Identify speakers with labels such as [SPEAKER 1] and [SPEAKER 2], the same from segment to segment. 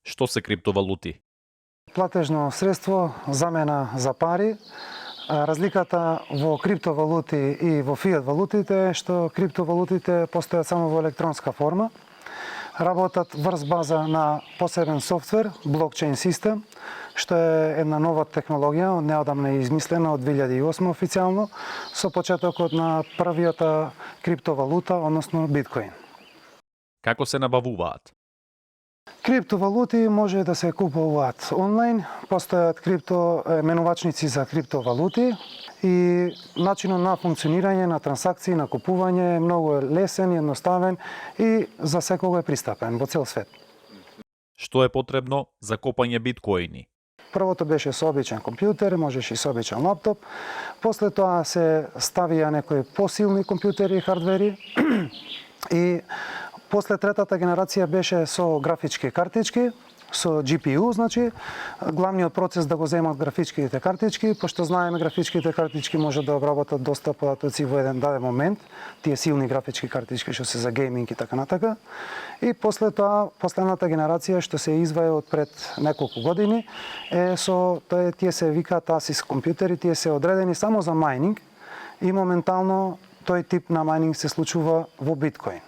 [SPEAKER 1] Што се криптовалути?
[SPEAKER 2] Платежно средство, замена за пари. Разликата во криптовалути и во фиат валутите е што криптовалутите постојат само во електронска форма. Работат врз база на посебен софтвер, блокчейн систем, што е една нова технологија, неодамна е измислена од 2008 официјално, со почетокот на првијата криптовалута, односно биткоин.
[SPEAKER 1] Како се набавуваат?
[SPEAKER 2] Криптовалути може да се купуваат онлайн, постојат менувачници за криптовалути и начинот на функционирање на трансакции, на купување е многу лесен, едноставен и за секого е пристапен во цел свет.
[SPEAKER 1] Што е потребно за копање биткоини?
[SPEAKER 2] Првото беше со обичен компјутер, можеш и со обичен лаптоп. После тоа се ставија некои посилни компјутери и хардвери и после третата генерација беше со графички картички, со GPU, значи, главниот процес да го земат графичките картички, пошто знаеме графичките картички може да обработат доста податоци во еден даден момент, тие силни графички картички што се за гейминг и така натака. И после тоа, последната генерација што се изваја од пред неколку години, тие се викаат ASIC компјутери, тие се одредени само за майнинг и моментално тој тип на майнинг се случува во биткоин.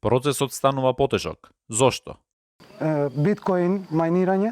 [SPEAKER 1] Процесот станува потежок. Зошто?
[SPEAKER 2] Биткоин мајнирање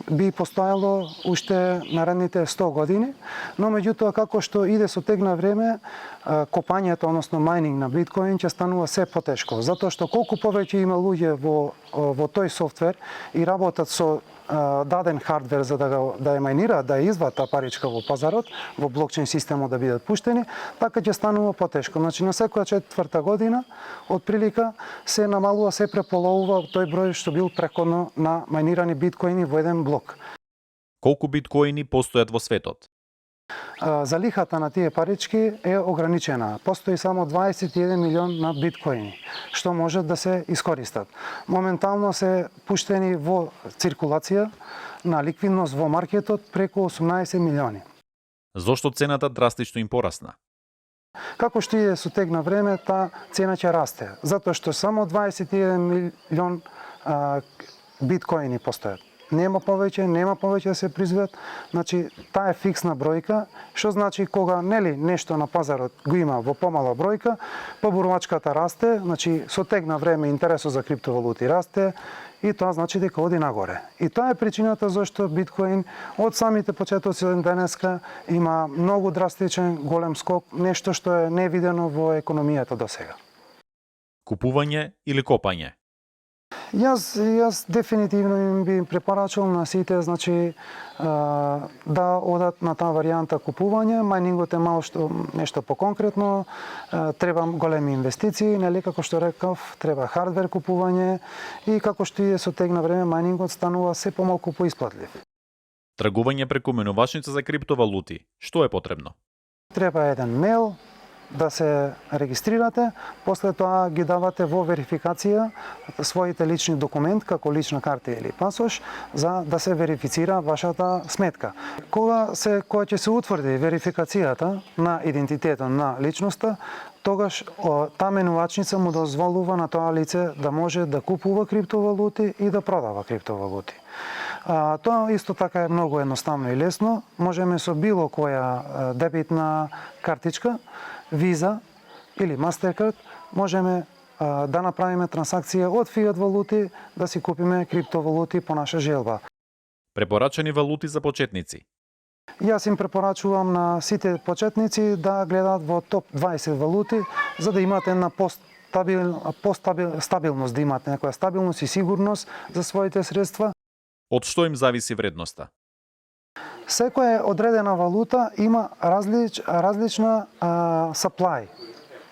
[SPEAKER 2] би постоело уште наредните 100 години, но меѓутоа како што иде со тек на време, копањето, односно мајнинг на биткоин ќе станува се потешко, затоа што колку повеќе има луѓе во тој софтвер и работат со даден хардвер за да ја мајнираат, да ја извадат таа паричка во пазарот, во блокчейн системот да бидат пуштени, така ќе станува потешко. Значи на секоја четврта година отприлика се намалува, се преполовува тој број што бил преходно на мајнирани биткоини во еден блок.
[SPEAKER 1] Колку биткоини постојат во светот?
[SPEAKER 2] Залихата на тие парички е ограничена. Постои само 21 милион на биткоини, што можат да се искористат. Моментално се пуштени во циркулација на ликвидност во маркетот преку 18 милиони.
[SPEAKER 1] Зошто цената драстично им порасна?
[SPEAKER 2] Како што иде со тек на време, таа цена ќе расте, затоа што само 21 милион биткоини постојат. Нема повеќе да се произведат, значи таа е фиксна бројка, што значи кога нешто на пазарот го има во помала бројка, поборувачката расте, значи со тек на време интересот за криптовалути расте и тоа значи дека оди нагоре. И тоа е причината зашто биткоин од самите почетоци до денеска има многу драстичен голем скок, нешто што е невидено во економијата досега.
[SPEAKER 1] Купување или копање?
[SPEAKER 2] Јас дефинитивно им би препорачал на сите, значи да одат на таа варијанта купување. Мајнингот е мало што нешто поконкретно, треба големи инвестиции, нели како што рекав, треба хардвер купување и како што иде со тек на време мајнингот станува се помалку поисплатлив.
[SPEAKER 1] Тргување преку менувачница за криптовалути. Што е потребно?
[SPEAKER 2] Треба еден мејл, да се регистрирате, после тоа ги давате во верификација своите лични документ, како лична карта или пасош, за да се верифицира вашата сметка. Кога ќе се утврди верификацијата на идентитетот на личноста, тогаш таа менувачница му дозволува на тоа лице да може да купува криптовалути и да продава криптовалути. Тоа исто така е многу едноставно и лесно. Можеме со било која дебитна картичка, Visa или Mastercard, можеме да направиме трансакција од фиат валути да си купиме криптовалути по наша желба.
[SPEAKER 1] Препорачани валути за почетници?
[SPEAKER 2] Јас им препорачувам на сите почетници да гледаат во топ 20 валути, за да имате една стабилност, да имате некоја стабилност и сигурност за своите средства.
[SPEAKER 1] Од што им зависи вредноста?
[SPEAKER 2] Секоја одредена валута има различна supply,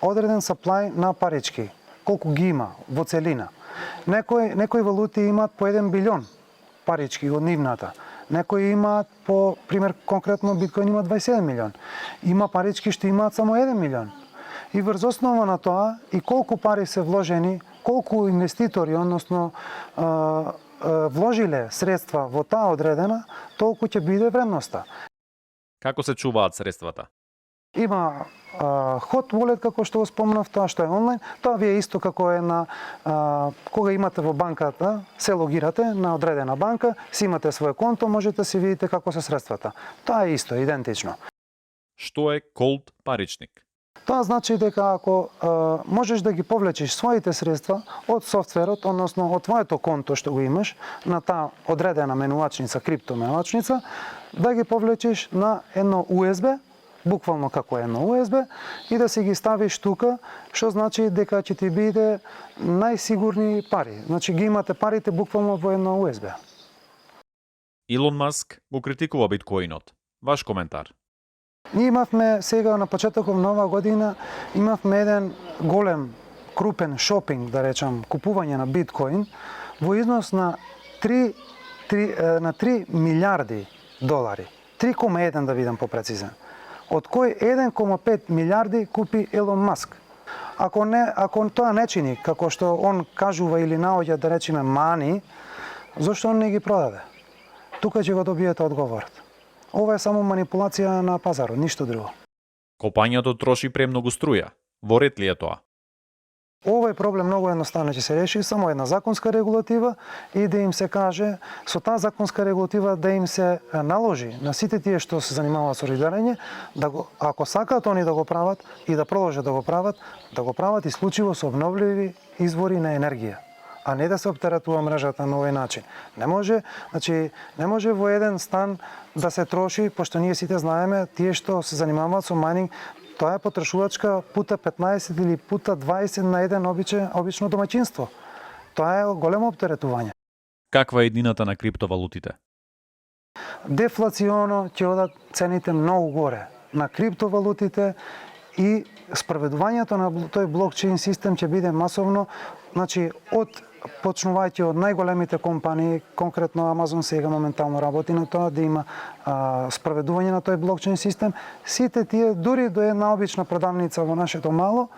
[SPEAKER 2] одреден supply на парички, колку ги има во целина. Некои валути имаат по 1 билион парички од нивната. Некои имаат, по пример конкретно биткоин има 27 милион. Има парички што имаат само 1 милион. И врз основа на тоа и колку пари се вложени, колку инвеститори, односно вложиле средства во таа одредена, толку ќе биде вредноста.
[SPEAKER 1] Како се чуваат средствата?
[SPEAKER 2] Има Hot Wallet, како што го спомнав, тоа што е онлайн, тоа ви е исто како е на кога имате во банката, се логирате на одредена банка, си имате своје конто, можете си видите како се средствата. Тоа е исто, идентично.
[SPEAKER 1] Што е cold паричник?
[SPEAKER 2] Тоа значи дека ако можеш да ги повлечеш своите средства од софтверот, односно од твоето конто што го имаш, на таа одредена менуачница, криптоменуачница, да ги повлечеш на едно USB, буквално како едно USB, и да си ги ставиш тука, што значи дека ќе ти биде најсигурни пари. Значи ги имате парите буквално во едно USB.
[SPEAKER 1] Илон Маск го критикува биткоинот. Ваш коментар?
[SPEAKER 2] Ние имавме сега на почетокот на оваа година, имавме еден голем, крупен шопинг, да речам, купување на биткоин во износ на 3 милиарди долари. 3,1 да бидам попрецизен. Од кој 1,5 милиарди купи Елон Маск. Ако тоа не чини, како што он кажува или наоѓа, да речеме, мани, зошто он не ги продаде? Тука ќе го добиете одговорот. Ова е само манипулација на пазарот, ништо друго.
[SPEAKER 1] Копањето троши премногу струја. Во ред ли е тоа?
[SPEAKER 2] Овој проблем многу едноставно ќе се реши, само една законска регулатива и да им се каже, со таа законска регулатива да им се наложи на сите тие што се занимаваат со рибарење, ако сакаат они да го прават и да продолжат да го прават исклучиво со обновливи извори на енергија, а не да се оптеретува мрежата на овој начин. Не може во еден стан да се троши, пошто ние сите знаеме, тие што се занимаваат со майнинг, тоа е потрошувачка пута 15 или пута 20 на еден обично домаќинство. Тоа е големо оптеретување.
[SPEAKER 1] Каква е еднината на криптовалутите?
[SPEAKER 2] Дефлационо ќе одат цените многу горе на криптовалутите и спроведувањето на тој блокчейн систем ќе биде масовно, значи почнувајќи од најголемите компании, конкретно Amazon сега моментално работи на тоа да има спроведување на тој блокчейн систем. Сите тие, дури до една обична продавница во нашето мало,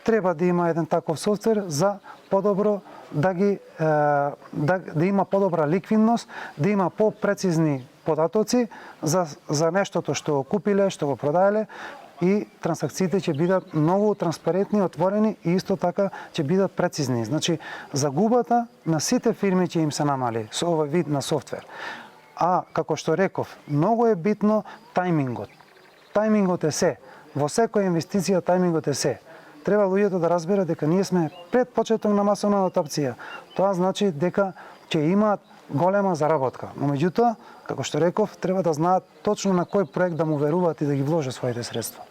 [SPEAKER 2] треба да има еден таков софтвер за подобро да има подобра ликвидност, да има попрецизни податоци за нештото што купиле, што го продаеле, и трансакциите ќе бидат многу транспарентни, отворени и исто така ќе бидат прецизни. Значи, загубата на сите фирми ќе им се намали со овој вид на софтвер. А, како што реков, многу е битно тајмингот. Тајмингот е се. Во секоја инвестиција тајмингот е се. Треба луѓето да разберат дека ние сме пред почеток на масовна адапција. Тоа значи дека ќе имаат голема заработка. Но меѓутоа, како што реков, треба да знаат точно на кој проект да му веруваат и да ги вложат своите средства.